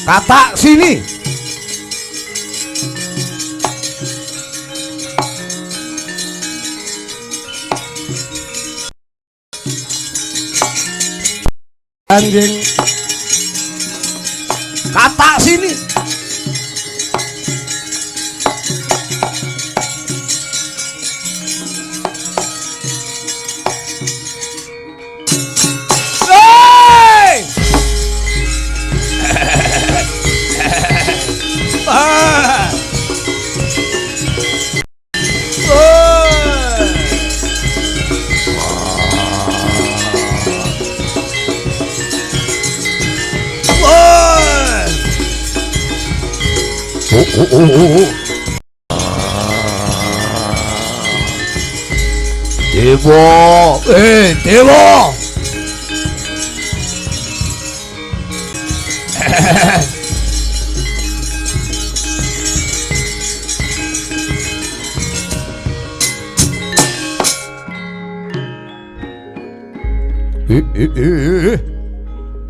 Katak sini. Anjing. Katak sini. Dewa, Dewa.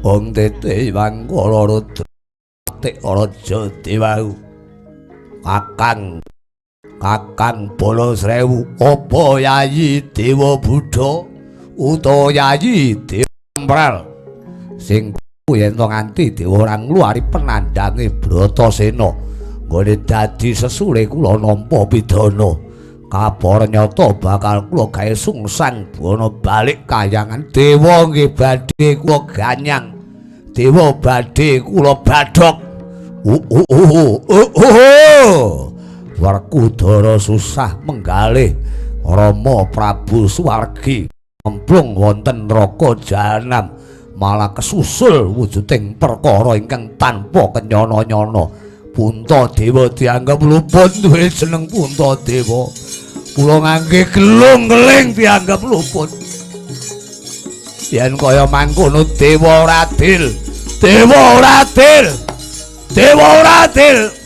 Wong tete wang ora tek ora jodewau. Kakang Bala Srewu apa Yayi Dewa Buddha utawa Yayi Dewa sing yen to nganti dewa ora ngluari penandange Bratasena nggone dadi sesule kula nampa pidana kabar nyata bakal kula gawe sungsang bana balik kayangan dewa nggih badhe kula ganyang dewa badhe kula badhok Werkudara susah menggalih Rama Prabu Suwargi nemplung wonten neraka jahanam malah kesusul wujuding perkara ingkang tanpa kenyana-nyana. Puntadewa dianggep luput duwe jeneng Puntadewa. Kula ngangge gelung-geling dianggep luput. Yen kaya mangkono dewa ora adil. Dewa ora adil. Dewa ora adil.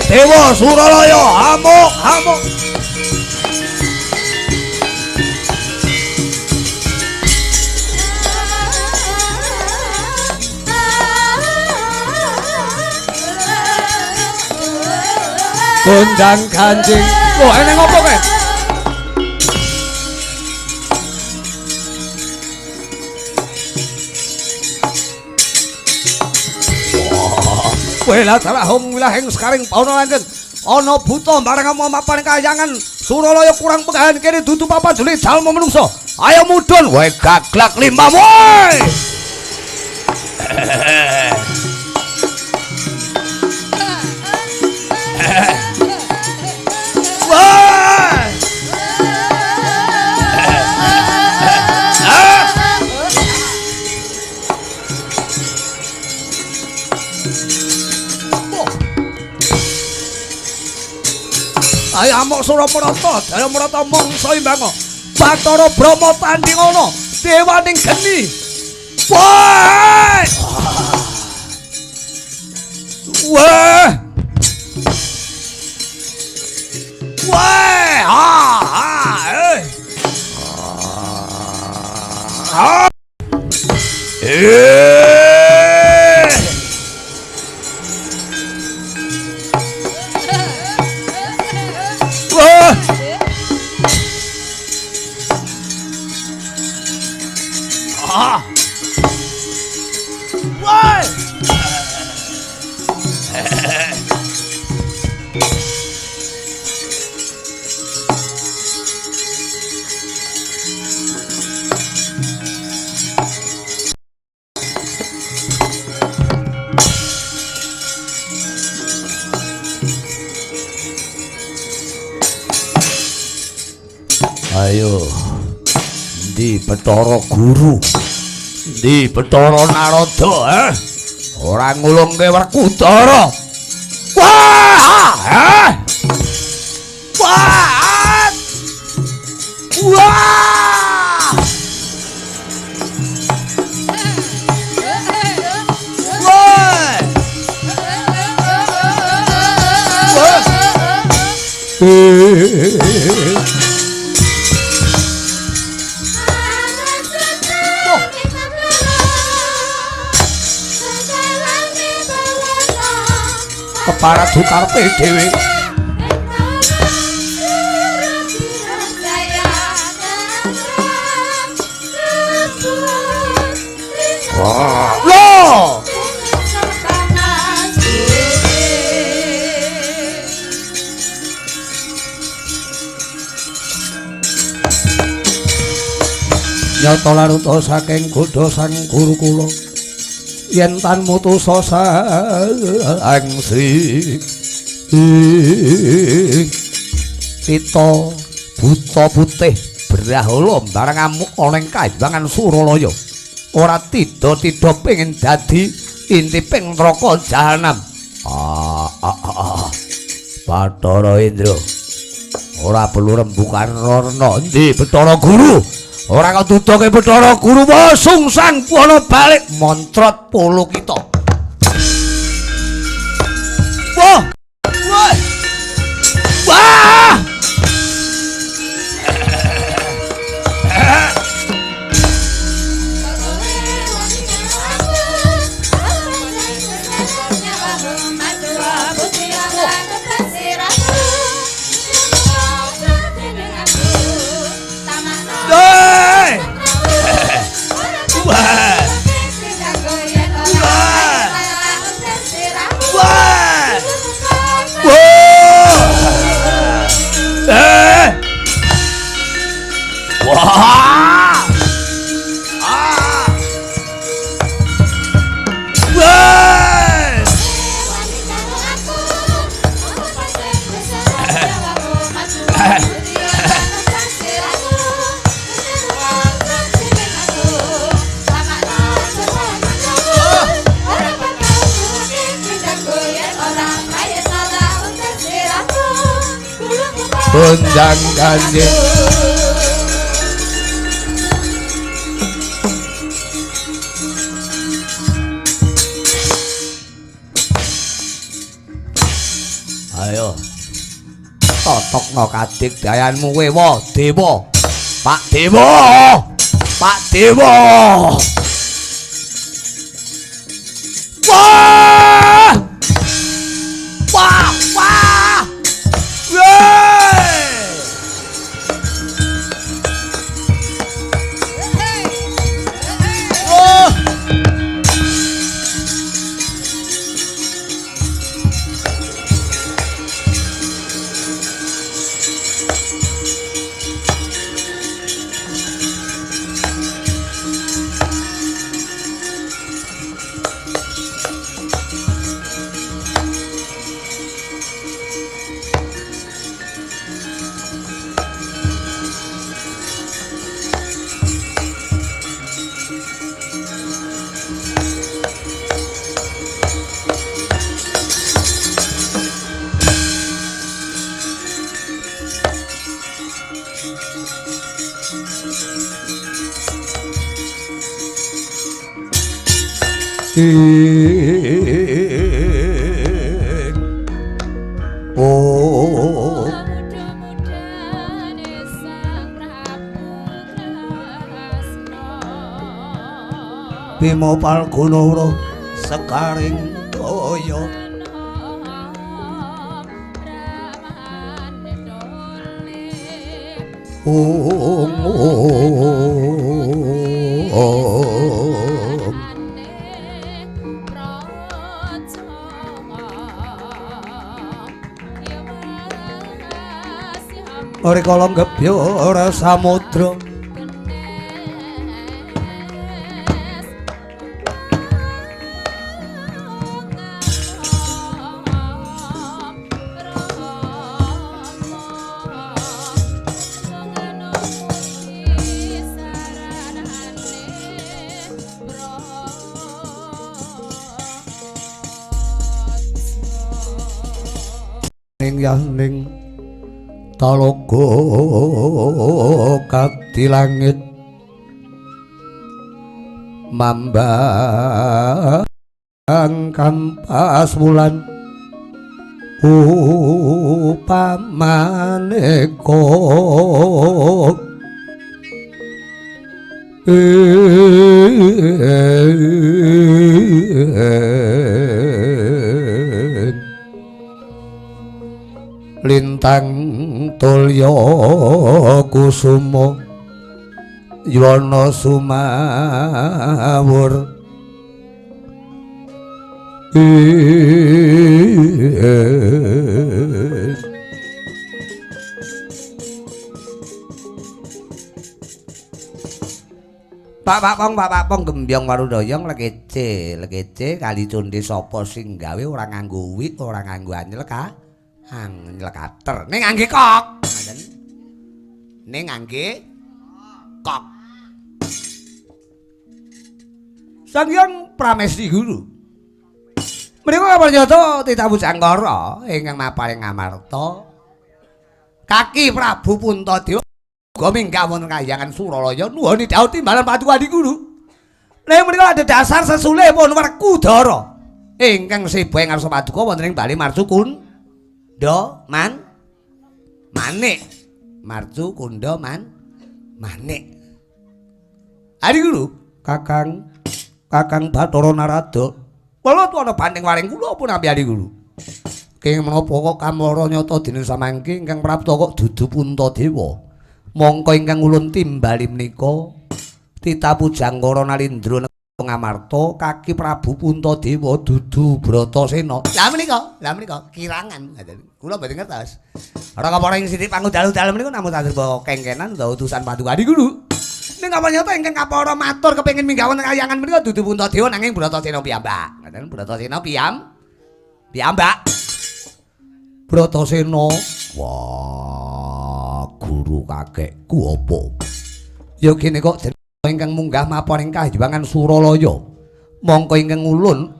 Dewa Suralaya amuk. Kondang Kanjeng. Loh, eneng apa kowe? Kowe lah salah wilahing sekaring pauna lanjen. Ana buta bareng mapan kayangan Suralaya kurang pegahan kene dudu papan juli jalma menungso. Ayo mudhun wae gaglak limbah woy. Ayo amuk Suramarata, Jayamarata mangsa imbang. Bathara Brahma tandingana, dewaning geni. Wah! Wah! Wah! Ayo, di Bathara Guru, Ndi Bathara Narada ora ngulungke Werkudara. Wah! Wah! Wah! Keparat karepe dhewe. Loh! Nyata laruta saking godha sang guru kula yen tan mutusa sang Sri Tita buta putih Brahala barang amuk ana ing Kahyangan Suralaya ora tida-tida pengin dadi intiping neraka jahanam. Bathara Indra ora perlu rembugan rana. Ndi Bathara Guru ora kok dudoke Bathara Guru wae sungsang ana balik montrot polo kita. Wah! Wah! Wah! Undang Kanjeng ayo totokno kadik dayanmu wewa dewa Pak Dewa Pak Dewa wah wah wah oh Bima Palgunara Sekaring Daya Rikala ngebyara samudra ning yaning talaga kati langit mambang kampas wulan upamaneka lintang tulya kusuma yana sumawur Pak Pong gembyong warudoyong lekece kali conde sapa sing gawe ora nganggo wit ora nganggo anyel anyel kater ning ngangge kok ngoten ning ngangge kok Sangyang Pramesti Guru menika kapanyata titah Pujangkara ingkang maparing ngamarta kaki Prabu Puntadewa uga minggah wonten kahyangan Suralaya nuhuni dawuh timbalan Paduka Adi Guru. Nek menika ada dasar sesule pun Werkudara ingkang seba ing ngarsa Paduka wonten ing Bali Marcukunda Manik. Marcukunda Manik. Adi Guru, Kakang Bathara Narada. Kula tuwana banding waring kula pun ampi Adi Guru. Kenging menapa kok kamara nyata dening samangke ingkang prapta kok dudu Puntadewa. Mongko ingkang ulun timbali menika titah Pujangkara Nalindra ngamarta kaki Prabu Puntadewa dudu Bratasena. Lah menika kirangan ngaten. Kula mboten ngertos. Ora kapara ing sithik pangudalu-dalu menika namung tanpa kengkenan utawa utusan Paduka Adi Guru. Ning kapanyata ingkang kapara matur kepengin minggah wonten kahyangan menika dudu Puntadewa nanging Bratasena piyambak. Ngaten Bratasena piyambak. Bratasena wah guru kakekku apa ya kene kok ingkang munggah maparing kahyangan Suralaya mongko ingkang ulun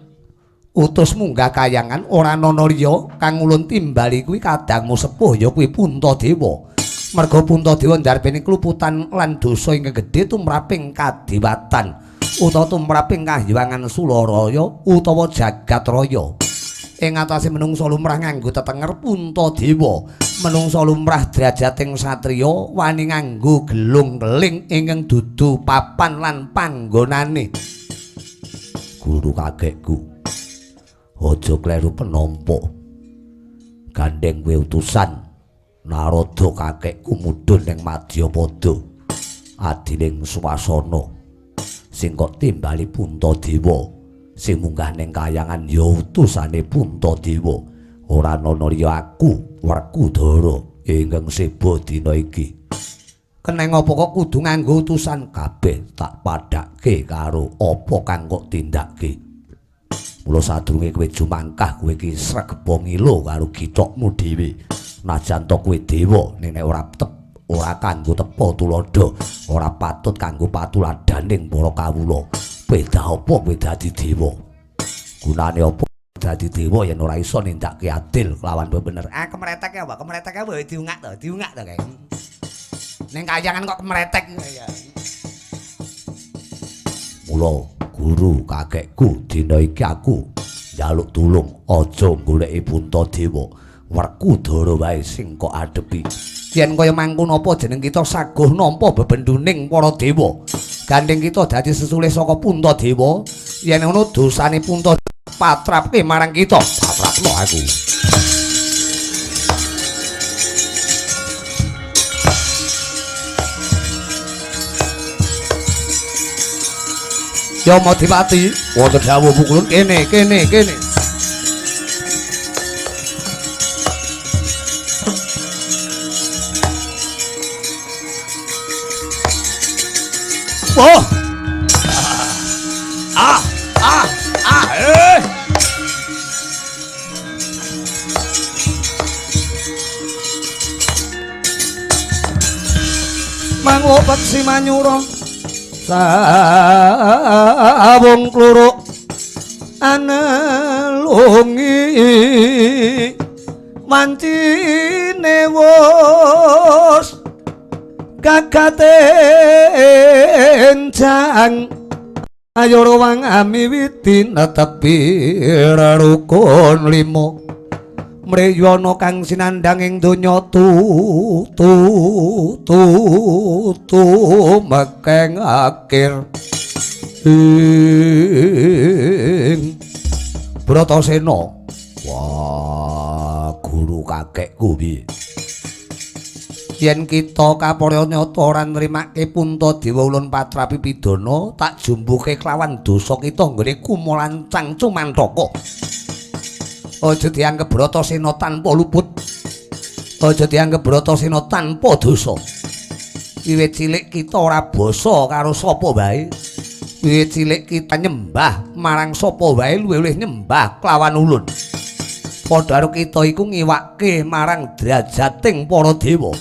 utus munggah kahyangan ora ana liya kang ulun timbali kuwi kadangmu sepuh ya kuwi Puntadewa merga Puntadewa ndarbeni kluputan lan dosa ingkang gedhe tumraping kadiwatan utawa tumraping kahyangan Suralaya utawa jagat raya ing atase menungsa lumrah nganggo tetenger Puntadewa menungsa lumrah drajating satriya wani nganggo gelung keling ingkang dudu papan lan panggonane guru kakekku aja kleru penampa gandeng kowe utusan Narada kakekku mudhun ning Madyapada adining swasana sing kok timbali Puntadewa sing munggah ning kahyangan ya utusane Puntadewa ora ana liya aku Werkudara ingkang seba dina iki keneng apa kok kudu nganggo utusan kabeh tak padhake karo apa kang kok tindakke mula sadurunge kowe jumangkah kowe iki sregep ngilo karo githokmu dhewe najan to kowe dewa ning nek ora kanggo tepa tuladha ora patut kanggo patuladaning para kawula beda apa kowe dadi dewa gunane apa dadi dewa yen ora iso nindakake adil kelawan bener kemretek ya Mbak kemretek wae diungak to kae ning kahyangan kok kemretek ya mula guru kakekku dina iki aku njaluk tulung aja goleki Puntadewa Werkudara wae sing kok adepi yen kaya mangkono apa jeneng kita saguh nampa bebenduning para dewa gandeng kita dadi sesulih saka Puntadewa yen ngono dosane Puntadewa patrapke marang kita patrapno aku ya Madipati wonten dawuh pukulun kene oh mangobat si manyura sawung kluruk anelungi wancine wus kakate enjang ayo ruwang amiwiti netepi rukun limo mriyana kang sinandhang ing donya mekeng akhir ing Bratasena. Wah, guru kakekku piye? Yen kita kaporya nyata ora nrimake Puntadewa ulun patrapi pidana, tak jumbuke kelawan dosa kita nggone kumolancang Cumantaka. Aja dianggep Bratasena tanpa luput. Aja dianggep Bratasena tanpa dosa. Wiwit cilik kita ora basa karo sapa wae. Wiwit cilik kita nyembah marang sapa wae luwih nyembah kelawan ulun. Padha karo kita iku ngiwakke marang drajating para dewa.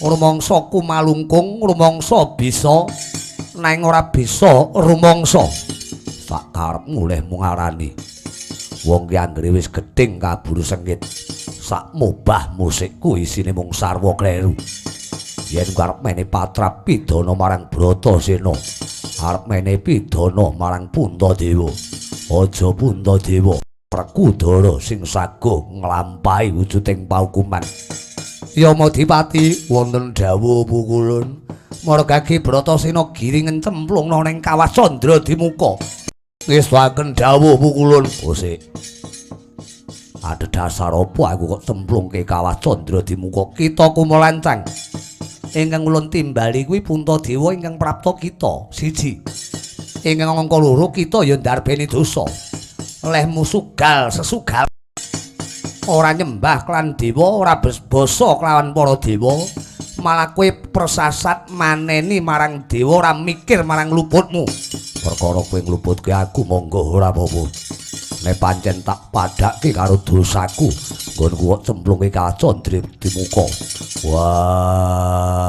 Rumangsa kumalungkung, rumangsa bisa nanging ora bisa rumangsa. Sak karepmu oleh mung ngarani. Wong ki anggere wis gedhing kaburu sengit. Sak mubah musikku isine mung sarwa kleru. Yen arep mene patrap pidana marang Bratasena, arep mene pidana marang Puntadewa. Aja Puntadewa Werkudara sing saguh nglampahi wujuding paukuman. Yamadipati wonten dawuh pukulun margagi Bratasena giring cemplungna ning Kawah Candradimuka. Ngestuaken dawuh pukulun. Osik. Ada dasar apa aku kok cemplungke Kawah Candradimuka? Kita kumolancang. Ingkang ulun timbali kuwi Puntadewa ingkang prapta kita. Siji. Ingkang angka loro kita ya ndarbeni dosa. Lehmu sugal sesugal. Ora nyembah klan dewa, ora basa kelawan para dewa. Malah kowe persasat maneni marang dewa ora mikir marang luputmu. Perkara kowe ngluputke aku monggo ora apa-apa. Nek pancen tak padhake karo dosaku, nggonku kok cemplunge Kawah Candradimuka. Wah.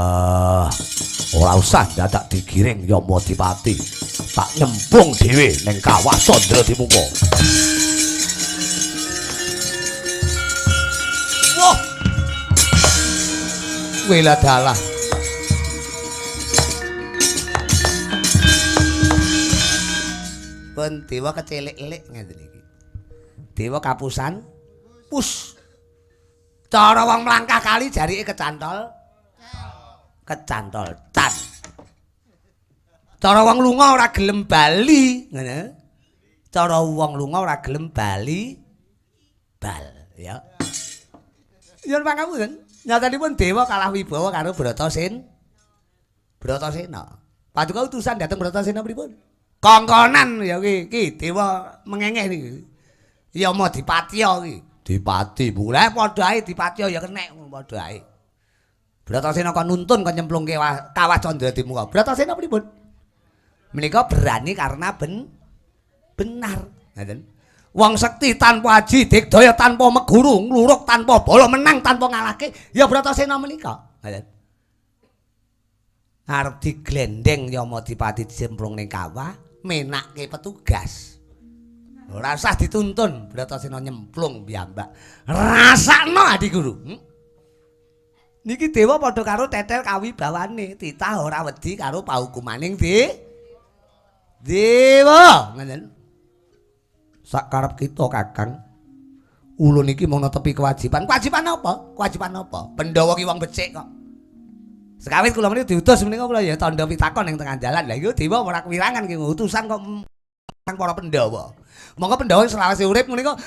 Ora usah dadak digiring Yamadipati. Tak nyemplung dhewe ning Kawah Candradimuka. Wah. Wela dalah. Pun dewa kecilik-elik ngeten iki. Dewa kapusan pus. Cara wong mlangkah kali jarike kecantol. Kecantol tan. Cara wong lunga ora gelem bali, ngono. Cara wong lunga ora gelem bali bal, ya. Yen pangapunten, nyatanipun dewa kalah wibawa karo Bratasena. Paduka utusan dhateng Bratasena pripun? Kongkonan ya iki dewa mengengeh niki. Yamadipati iki. Dipati mulai padha ae Dipati ya kenek padha ae. Bratasena kon nuntun kon nyemplungke Kawah Candradimuka. Bratasena pripun? Menika berani karena benar. Ngoten. Wong sekti tanpa aji, digdaya tanpa meguru, ngluruk tanpa bala, menang tanpa ngalahke, ya Bratasena menika. Ngoten. Arep diglendeng Yamadipati dicemplung ning kawah, menakke petugas. Ora usah dituntun, Bratasena nyemplung piyambak. Rasakno Adi Guru. Niki dewa padha karo tetel kawibawane, titah ora wedi karo paukumaning dewa. Ngoten. Sak karep kita Kakang. Ulun iki mung netepi kewajiban. Kewajiban apa? Kewajiban apa? Pandhawa ki wong becik kok. Sekawit kula menika diutus menika kula ya tandha pitakon ning tengah dalan. Lah iku dewa ora kewirangan ki utusan kok marang para Pandhawa. Monggo Pandhawa selawase urip menika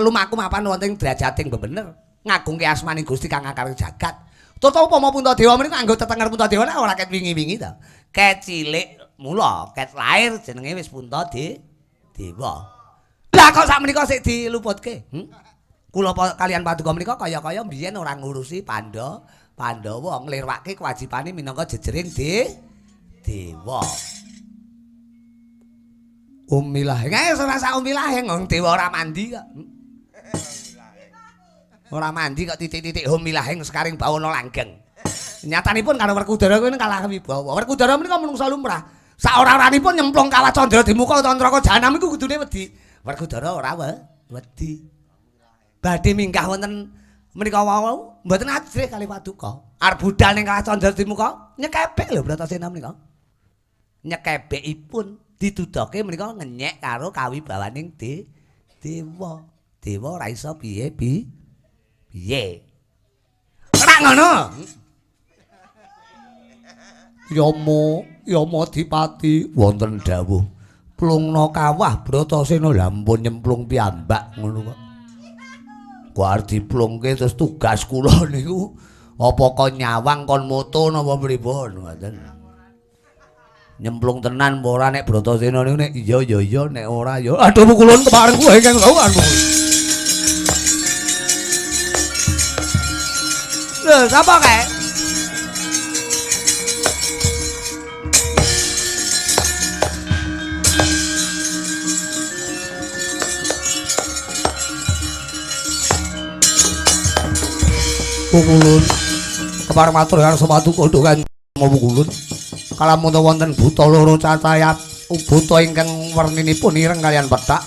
lumaku mapan wonten drajating bebener. Ngagungke asmaning Gusti kang ngakar jagat. Toto upama Puntadewa menika anggo tetenger Puntadewa ora ket wingi-wingi to. Ket cilik mula ket lair jenenge wis Puntadewa. Lah kok sak menika sik diluputke? Kula kalian paduka menika kaya-kaya mbiyen ora ngurusi Pandhawa nglirwake kewajibane minangka jejering dewa. Umilaheng ae ora sak umilaheng wong dewa ora mandi kok. Ora mandi kok titik-titik umilaheng sekaring bawana langgeng. Nyatanipun karo Werkudara kuwi kalah wibawa. Werkudara menika menungsa lumrah. Sak ora-oranipun nyemplung Kawah Candradimuka utawa neraka jahanam iku kudune wedi. Werkudara ora wedi. Badhe minggah wonten Menika wau mboten ajrih kali paduka. Arep budal ning Kalah Candra Dimuka nyekepek lho Bratasena menika. Nyekepekipun ditudoke menika ngenyek karo kawibawaning dewa. Dewa ora iso piye. Ora ngono. Yama Dipati wonten dawuh. Plungna kawah Bratasena lampun nyemplung piyambak ngono kok. Kok arep diplungke terus tugas kula niku apa kon nyawang kon moto napa pripun ngoten. Nyemplung tenan apa ora nek Bratasena niku nek iya ya iya nek ora ya aduh pukulun kemarin kuwi kang lawan. Lho sapa kae? Pukulun kemarin matur karo sepatu kondo kan mau pukulun kalamun wonten buta loro cacaya buta ingkang werninipun ireng kalian pethak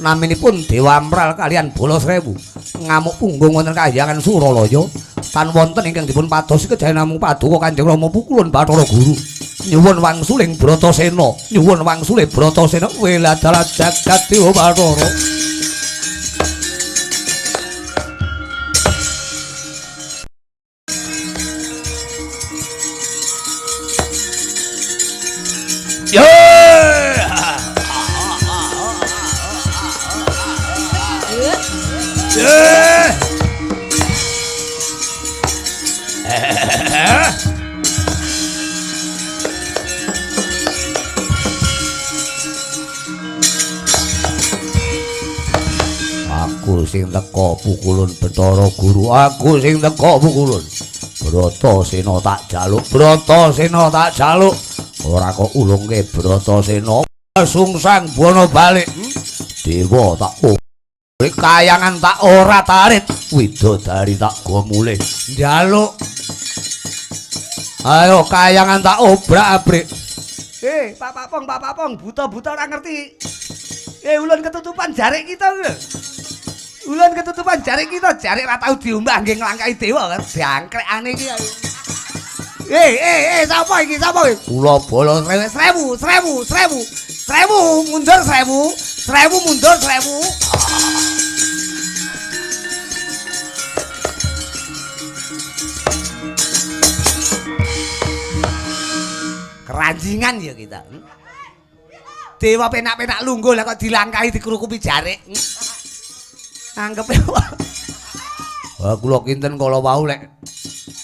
naminipun Dewa Amral kalian Bola Srewu ngamuk punggung wonten kahyangan Suralaya tan wonten ingkang dipun padosi kejawen namung paduka Kanjeng Rama Pukulun Bathara Guru nyuwun wangsuling Bratasena nyuwun wangsuling Bratasena weladala jagat Dewa Bathara. Yo! Aku sing teka Pukulun Bathara Guru, aku sing teka Pukulun Bratasena tak jaluk, Bratasena tak jaluk. Ora kok ulungke Bratasena sungsang bono balik. Dewa tak kayangan tak ora tarit, widodari tak go mulih. Njaluk. Ayo kayangan tak obrak-abrik. Pak Papong, buta-buta ora ngerti. Ulun ketutupan jarik kita lho. Ulun ketutupan jarik kita, jarik ora tau diombak nggih nglangkai dewa kan. Jangkrekane iki. Sapa iki? Kula Bola Srewu, mundur Srewu. Keranjingan ya kita. Dewa penak-penak lungguh lah kok dilangkahi dikerukupi jarik. Anggepe wah kula kinten kala wau lek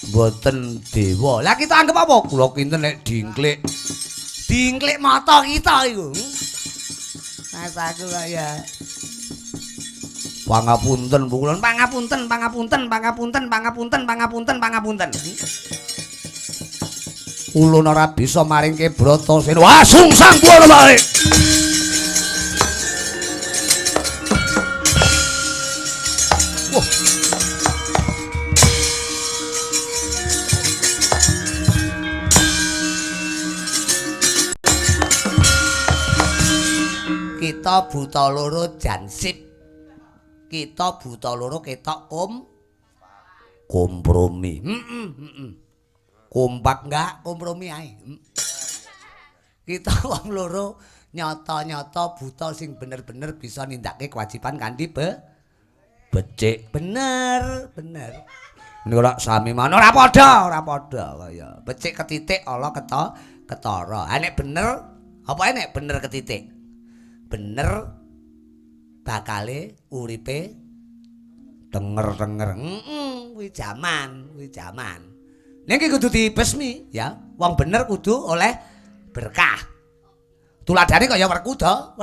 mboten dewa. Lah kita anggap apa? Kula kinten nek dingklik. Dingklik mata kita iku. Masaku kaya. Pangapunten Pukulun, pangapunten. Ulun ora bisa maringke Bratasena. Wah, sungsang bono balik. Wah. Kita buta loro jansip. Kita buta loro ketok kompromi. Kompak enggak kompromi ae. Kita wong loro nyata-nyata buta sing bener-bener bisa nindakake kewajiban kanthi becik. Bener. Niku lak sami manut ora padha kaya becik ketitik ala ketara. Nek bener apa nek bener ketitik? Bener bakale uripe denger. Kuwi jaman. Nek iki kudu dibesmi ya. Wong bener kudu oleh berkah. Tuladane kaya Werkudara.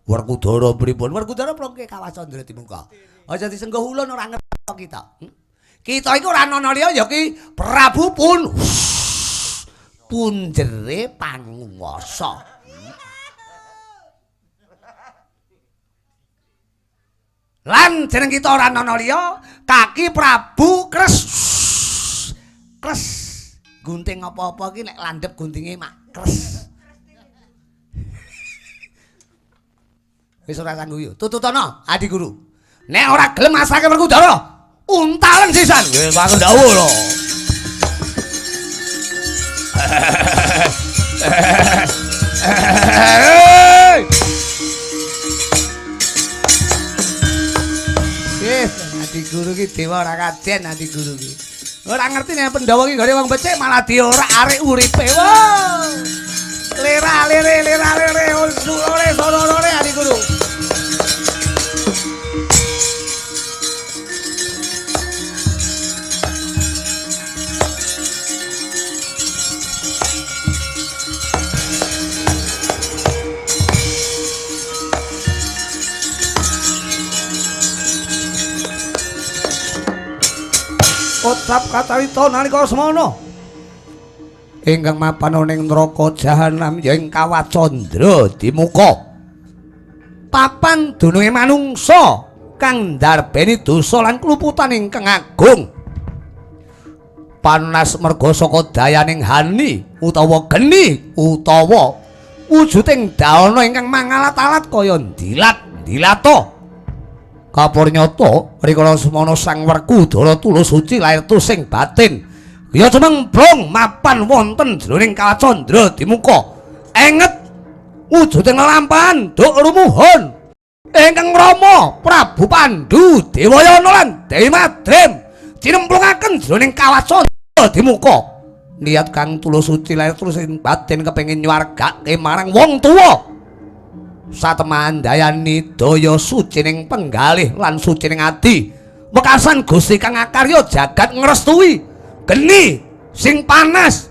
Werkudara pripun? Werkudara plongke Kawah Candra Dimuka. Aja disengguh ulun ora ngerti kita. Kita iku ora ana liya ya ki Prabu Punjere Panguwasa. Lan jeneng kita ora ana liya Kaki Prabu Kres. Gunting apa-apa ki nek landhep guntinge mak kres. Wis ora sangguyu. Tututana Adi Guru. Nek ora gelem asake Werkudara, untalan sisan wis aku ndawuh lho. Adi guru ki dewa ora kajen adi guru ki. Ora ngerti nek Pandhawa ki gone wong becik malah diorak-arik uripe. Wah. Lera usulore sorore adi guru. Kocap kacarita nalika semana ingkang mapan ning neraka jahanam ya ing Kawacandra Dimuka papan dununge manungsa kang ndarbeni dosa lan kluputan ingkang agung panas merga saka dayaning hani utawa geni utawa wujuding daana ingkang mangalat-alat kaya dilat-dilata kapurnyata rikala semana Sang Werkudara tulus suci lair tusing batin ya cememplung mapan wonten jroning Kawacandra Dimuka enget wujuding lelampahan duk rumuhun ingkang Rama Prabu Pandhu Dewayana lan Dewi Madrim cinemplungaken jroning Kawacandra Dimuka niat kang tulus suci lair tusing batin kepengin nyuwargake marang wong tuwa satemandayani daya sucining penggalih lan sucining ati wekasan Gusti kang akarya jagat ngrestui geni sing panas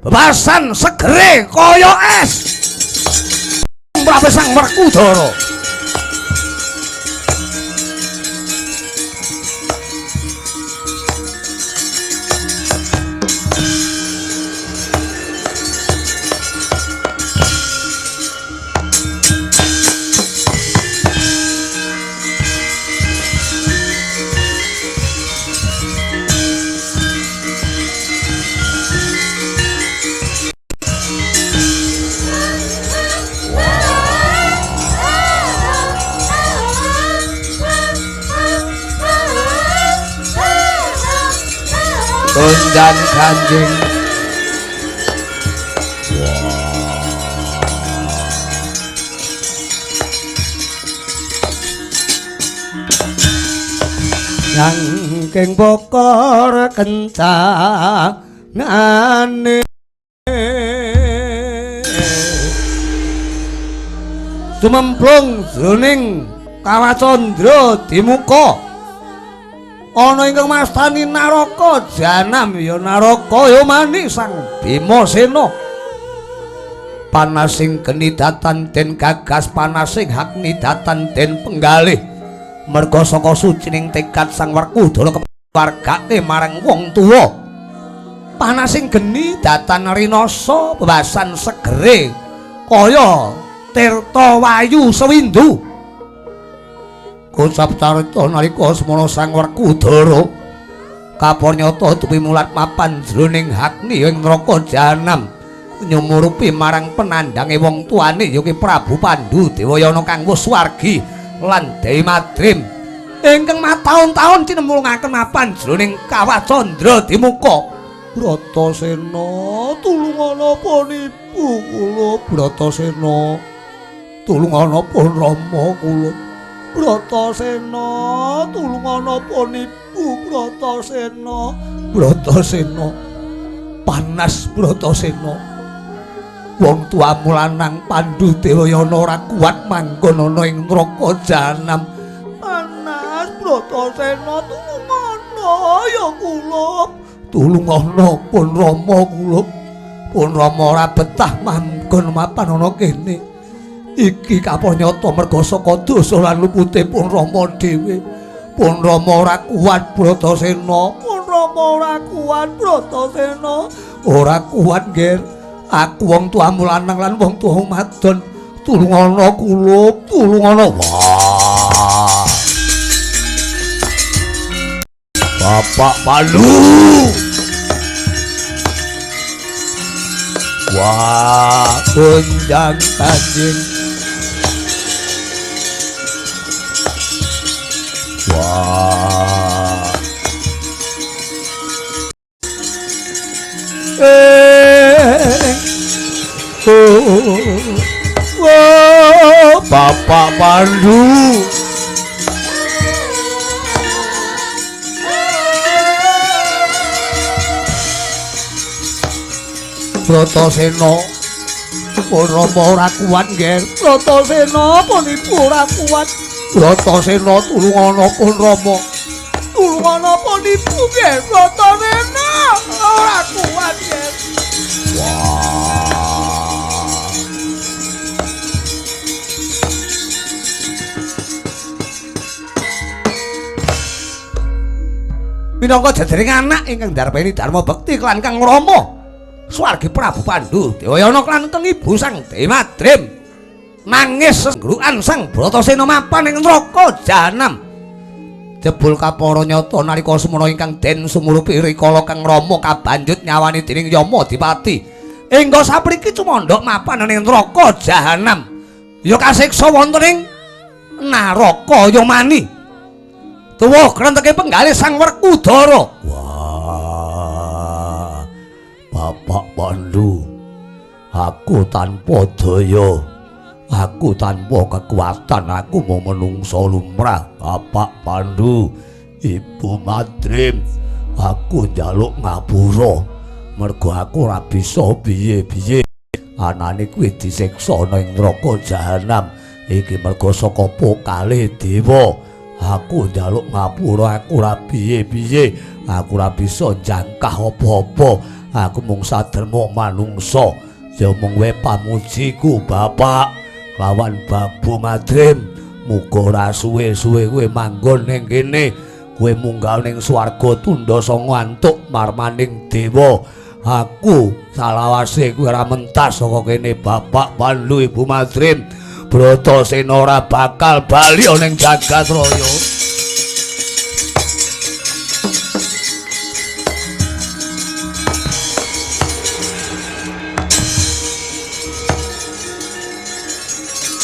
bebasan segere kaya es Prabu Sang Werkudara Kundan Kanjeng Sangking bokor kencangane Cumemplung jroning Kawacandra Dimuka ana ingkang mastani naraka jahanam ya naraka ya mani Sang Bimasena panasing geni datan den gagas panasing hakni datan den penggalih merga saka sucining tekad Sang Werkudara kewargake marang wong tuwa panasing geni datan rinasa bebasan segere kaya tirta wayu sewindu kocap carita nalika semana Sang Werkudara kapurnyata tuwi mulat mapan jroning hakni ing neraka jahanam nyumurupi marang penandange wong tuane ya Prabu Pandhu Dewayana kang wus wargi lan Dewi Madrim ingkang mataun-taun cinemulungaken mapan jroning Kawacandra Dimuka Bratasena tulungan apa nipu kula Bratasena tulungan apa Rama kula Bratasena tulungan apa nipu Bratasena panas Bratasena wong tuamu lanang Pandhu Dewayana ora kuat manggon ana ing neraka jahanam panas Bratasena tulungana ya kula tulungana pun Rama kula pun Rama ora betah manggon mapan ana kene iki kapanyata merga saka dosa lan lupute pun Rama dhewe pun Rama ora kuat Bratasena pun Rama ora kuat Bratasena ora kuat nggih aku wong tuamu lanang lan wong tuamu madon tulungana kula tulungana wah Bapak Pandhu wah kunjang Kanjeng wah Oh, Bapak Pandu. Bratasena pun Rama ora kuat nggih. Bratasena pun ibu ora kuat. Bratasena tulungana pun Rama. Tulungana pun ibu nggih. Bratasena ora kuat nggih. Wah. Minangka jadering anak ingkang ndarbeni dharma bekti kelan Kang Rama. Swargi Prabu Pandu Dewayana lan Kang Ibu Sang Dewi Madrim nangis sengrukan Sang Bratasena mapan ing neraka jahanam. Jebul kapara nyata nalika semana ingkang den sumurupi rikala Kang Rama kabanjut nyawani dening Yama Dipati. Engga sapriki cumandha mapan ing neraka jahanam. Ya kasiksa wonten ing naraka Yamani. Tuwuh krenteke penggalih Sang Werkudara. Bapak Pandu, aku tanpa daya, aku tanpa kekuatan, aku mau menungso lumrah. Bapak Pandu, Ibu Madrim, aku njaluk ngapura, mergo aku ora bisa piye-piye. Anane kuwi disiksa ning neraka jahanam. Iki mergo saka kalih dewa. Aku njaluk ngapura, aku ora piye-piye. Aku ora bisa jangkah apa-apa. Aku mung saderma manungsa. Ya mung wae pamujiku Bapak lawan Babu Madrim. Muga ora suwe-suwe kowe manggon ning kene. Kowe munggah ning swarga tundha sanga antuk marmaning dewa. Aku salawase kowe ora mentas saka kene Bapak Pandu Ibu Madrim. Bratasena ora bakal bali ning jagat raya.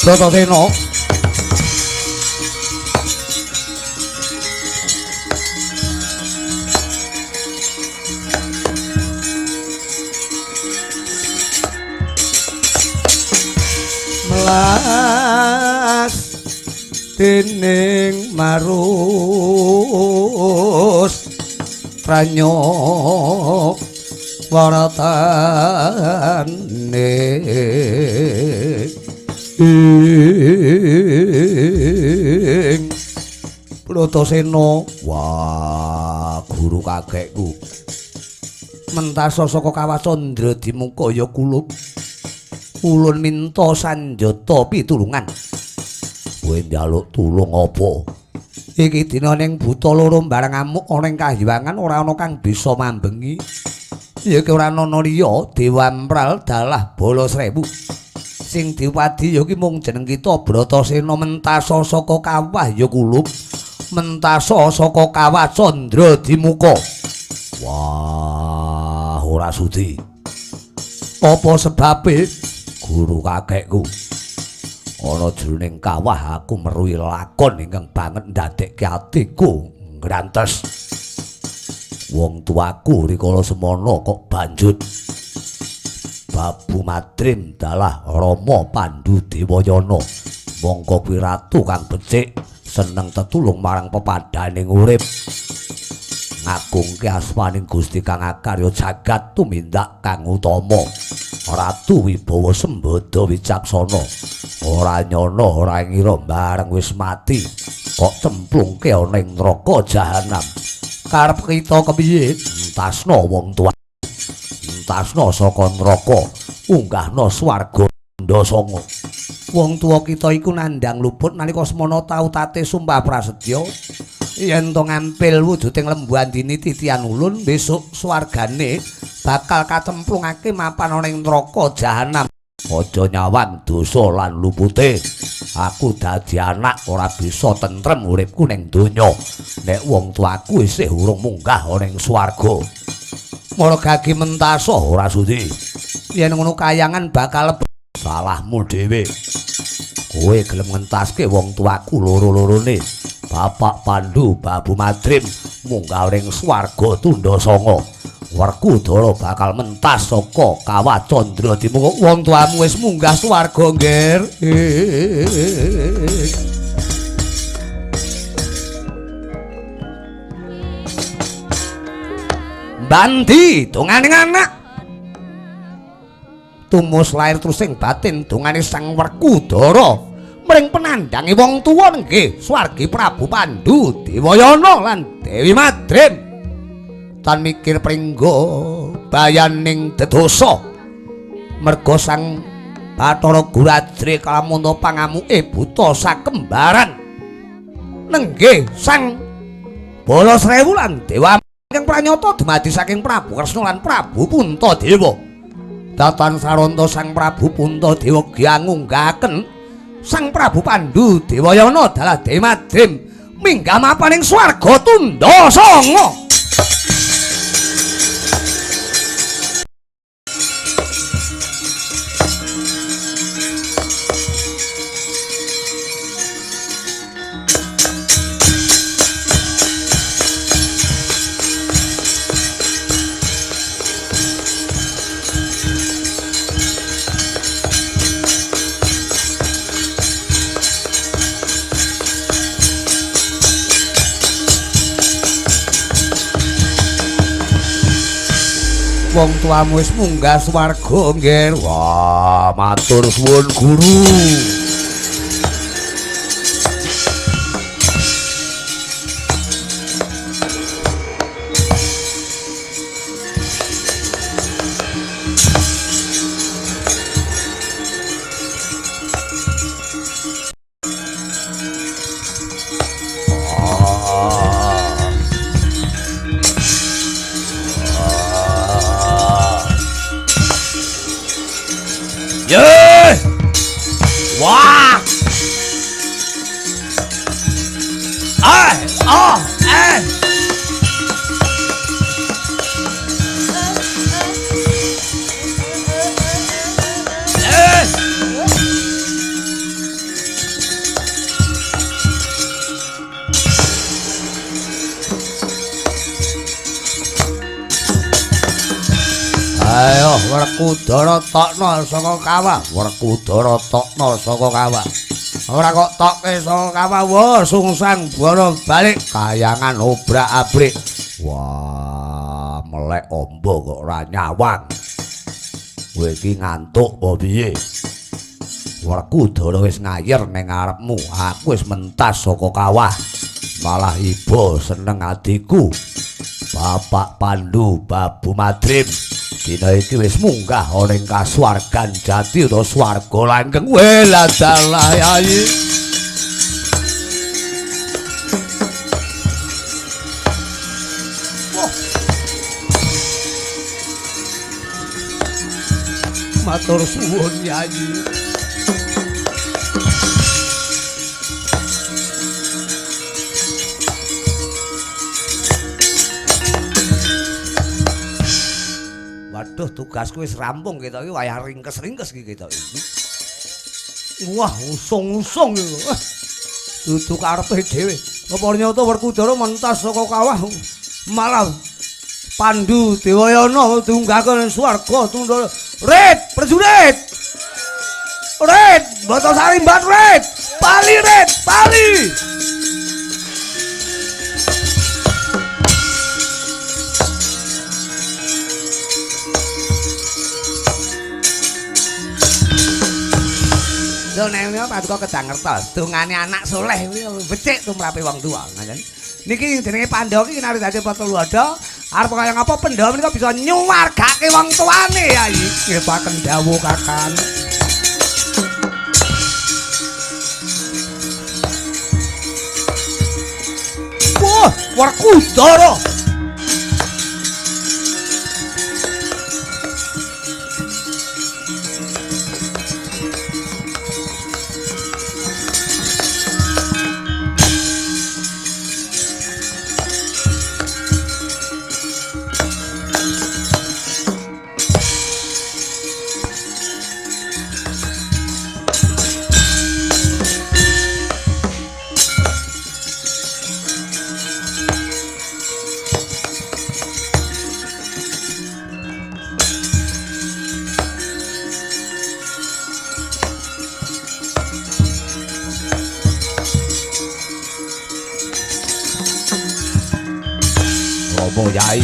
Bratasena melas dening marus pranyo waratane Bratasena. Wah, guru kakekku mentasa saka Kawacandra dimuka ya kulup. Ulun minta sanjata pitulungan. Kowe njaluk tulung apa? Iki dina ning buta loro barang amuk ana ing kahyangan ora ana kang bisa mambengi. Ya ki ora ana liya Dewamral dalah bala srewu. Sing diwadi ya ki mung jeneng kita Bratasena mentasa saka kawah ya kulup. Mentasa saka Kawacandra dimuka. Wah, ora sudi. Apa sebabe? Guru kakekku. Ana jroning kawah aku meruhi lakon ingkang banget ndadekke atiku ngrantes. Wong tuaku rikala semana kok banjut. Babu Madrim dalah Rama Pandu Dewayana. Mongko kuwi ratu kang becik, seneng tetulung marang pepadaning urip. Ngagungke asmaning Gusti kang akarya jagat tumindak kang utama. Ratu Wibawa Sembada wicaksana. Ora nyana ora ngira bareng wis mati kok cemplungke ana ing neraka jahanam. Karep kita kepiye? Entasna wong tuwa. Entasna saka neraka, unggahna swarga Ndasanga. Wong tuwa kita iku nandhang luput nalika semana tau tate sumpah prasetya yen to ngampil wujuding lembu andini titian ulun besok swargane bakal kacemplungake mapan ana ing neraka jahanam. Aja nyawang dosa lan lupute. Aku dadi anak ora bisa tentrem uripku ning donya nek wong tuaku isih urung munggah ana ing swarga. Margagi mentasa ora sudi. Yen ngono kayangan bakal salahmu dhewe. Kowe gelem ngentaske wong tuaku loro-lorone. Bapak Pandu Babu Madrim munggah ning swarga Tundasanga. Werkudara bakal mentas saka Kawah Candra dimunguk wong tuamu wis munggah swarga, Nger. Bandi donganing anak tumus lair terus ing batin dongane Sang Werkudara mring penandange wong tuwa nggih swargi Prabu Pandhu, Dewayana lan Dewi Madrim. Tan mikir pringgo bayaning dedosa merga Sang Bathara Guradri kalamuna pangamuke buta sakembaran nenggih Sang Balasrewu lan Dewa ingkang pranyata dumadi saking Prabu Kresna lan Prabu Puntadewa. Datan saranta Sang Prabu Puntadewa giangunggaken Sang Prabu Pandhu, Dewayana dalah Dewi Madrim minggah mapaning swarga Tunda Sanga. Wong tuamu wis munggah swarga, Nger. Wah, matur suwun Guru. Wah! Ayo Werkudara tokno saka kawah, Werkudara tokno saka kawah. Ora kok tokke saka kawah, wah sungsang bono balik kayangan obrak-abrik. Wah, melek ombo kok ora nyawang. Kowe iki ngantuk apa piye? Werkudara wis ngayer ning ngarepmu, aku wis mentas saka kawah. Malah iba seneng adikku. Bapak Pandhu, Babu Madrim. Dina iki wis munggah ana ing kasuwargan jati utawa swarga langgeng. Wela dalah Yayi. Matur suwun Yayi. Waduh, tugasku wis rampung ketok iki, wayah ringkes-ringkes iki ketok iki. Wah, usung-usung iki. Dudu karepe dhewe. Apa nyata Werkudara mentas saka kawah malah Pandhu Dewayana diunggahke swarga Tunda. Rit, prajurit. Rit, Bata Sarimbat Rit. Bali Rit, bali. Lho nek paduka kedang ngertos dongane anak soleh kuwi becik tumrape wong tuwa ngoten. Niki jenenge Pandhawa iki nari dadi Pratulada arep kaya ngapa Pandhawa menika bisa nyuwargake wong tuane ya iki. Nggih paken dawuh Kakang. Wah, Werkudara. Apa Yai?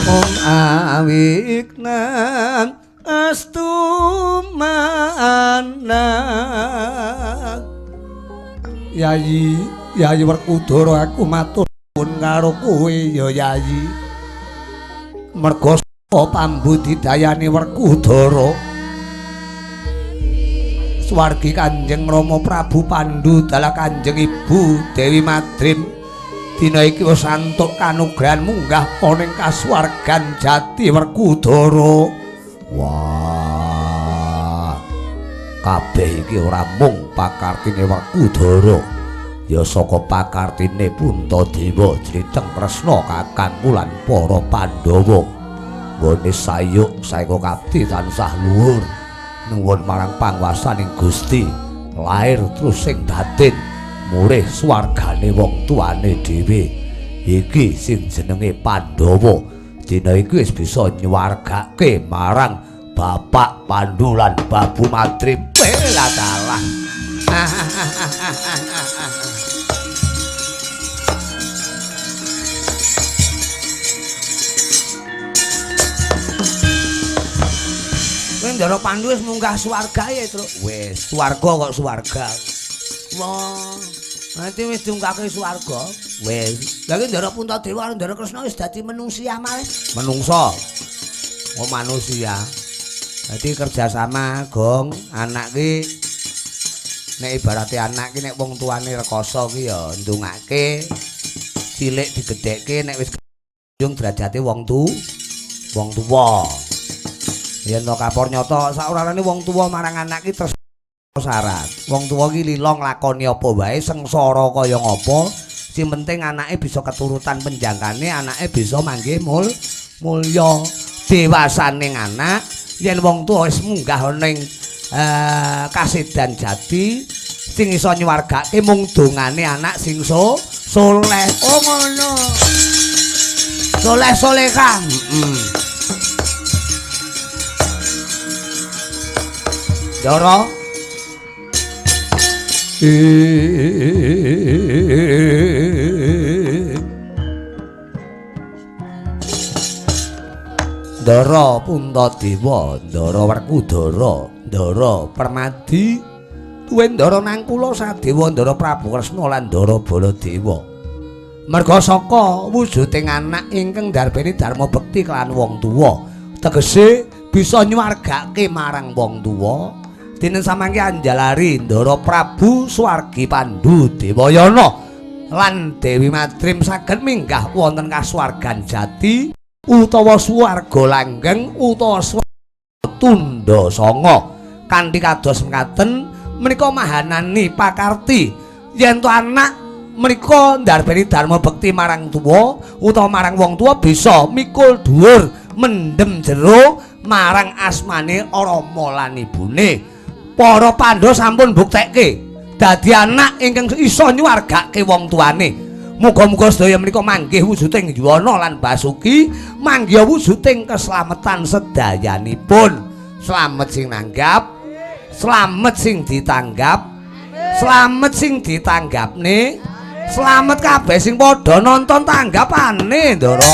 Om awiknan astu mana Yayi Werkudara aku matur nuwun karo kowe ya Yayi merga saka pambudidayane Werkudara swargi Kanjeng Rama Prabu Pandhu dalah Kanjeng Ibu Dewi Madrim dina iki wis antuk kanugrahan munggah ana ing kasuwargan jati Werkudara. Wah, kabeh iki ora mung pakartine Werkudara, ya saka pakartine Puntadewa Jriteng Kresna Kakang lan para Pandhawa. Nggone sayuk saeka kabdi tansah luhur nuwun marang panguwasaning Gusti, lair terus sing batin murih swargane wong tuane dhewe iki sing jenenge Pandhawa dina iki wis bisa nyuwargake marang Bapak Pandhu lan Babu Madrim bela dalah. Ndara Pandhu wis munggah swarga ya, Truk. Wis, swarga kok swarga. Wah, nanti wis diunggahke swarga. Wis. Lah iki Ndara Puntadewa karo Ndara Kresna wis dadi manusia malih. Menungso. Oh, manusia. Dadi kerjasama gong anak ki nek ibarate anak ki nek wong tuane rekoso ki ya ndungake cilik digedhekke nek wis njung derajate wong tuwa. Yen to kapur nyata saurane wong tuwa marang anak ki terus syarat. Wong tuwa ki lila nglakoni apa wae sengsara kaya ngapa, sing penting anake bisa keturutan penjangkane, anake bisa manggih mulya. Dewasaning anak yen wong tuwa wis munggah ning kasedan jati sing iso nyuwargake mung dongane anak sing soleh. Oh ngono. Soleh-solehah. Ndara Ndara Puntadewa, Ndara Werkudara, Ndara Permadi, tuwin Ndara Nangkula Sadewa, Ndara Prabu Kresna lan Ndara Baladewa. Merga saka wujuding anak ingkang ndarbeni dharma bekti kelan wong tuwa, tegese bisa nyuwargake marang wong tuwa. Dene samangke anjalari Ndara Prabu Swargi Pandhu Dewayana lan Dewi Madrim saged minggah wonten kasuwargan jati utawa swarga langgeng utawa swarga tundha sanga. Kanthi kados mekaten menika mahanani pakarti yen to anak menika ndarbeni dharma bekti marang tuwa utawa marang wong tuwa bisa mikul dhuwur mendem jero marang asmane Rama lan ibune. Para Pandhawa sampun mbuktekke dadi anak ingkang isa nyuwargake wong tuane. Muga-muga sedaya menika manggih wujuding Yuwana lan Basuki, manggih wujuding keslametan sedayanipun. Slamet sing nanggap, slamet sing ditanggap, slamet sing ditanggapne, slamet kabeh sing padha nonton tanggapane, Ndara.